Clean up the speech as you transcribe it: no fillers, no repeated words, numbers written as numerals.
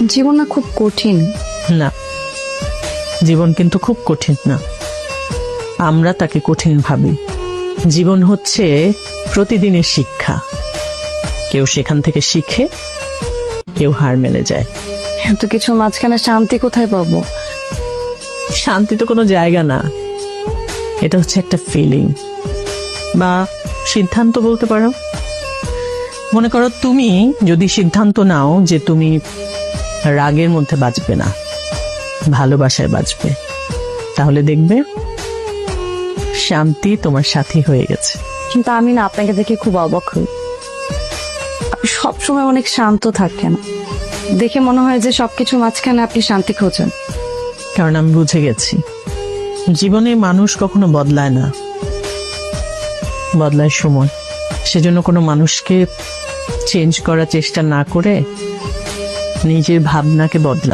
জীবন না খুব কঠিন। না, জীবন কিন্তু খুব কঠিন না, আমরা তাকে কঠিন ভাবি। জীবন হচ্ছে প্রতিদিনের শিক্ষা, কেউ সেখান থেকে শিখে, কেউ হার মেনে যায়। এত কিছু মাঝখানে শান্তি কোথায় পাবো? শান্তি তো কোনো জায়গা না, এটা হচ্ছে একটা ফিলিং বা সিদ্ধান্ত বলতে পারো। মনে করো তুমি যদি সিদ্ধান্ত নাও যে তুমি রাগের মধ্যে বাঁচবে না, ভালোবাসায় বাঁচবে, তাহলে দেখবে শান্তি তোমার সাথী হয়ে গেছে। কিন্তু আমি না আপনাকে দেখে খুব অবাক হই। আপনি সবসময় অনেক শান্ত থাকেন, দেখে মনে হয় যে সবকিছু মাঝখানে আপনি শান্তি খোঁজেন। কারণ আমি বুঝে গেছি জীবনে মানুষ কখনো বদলায় না, বদলায় সময়। সেজন্য কোনো মানুষকে চেঞ্জ করার চেষ্টা না করে নিজের ভাবনাকে বদলা।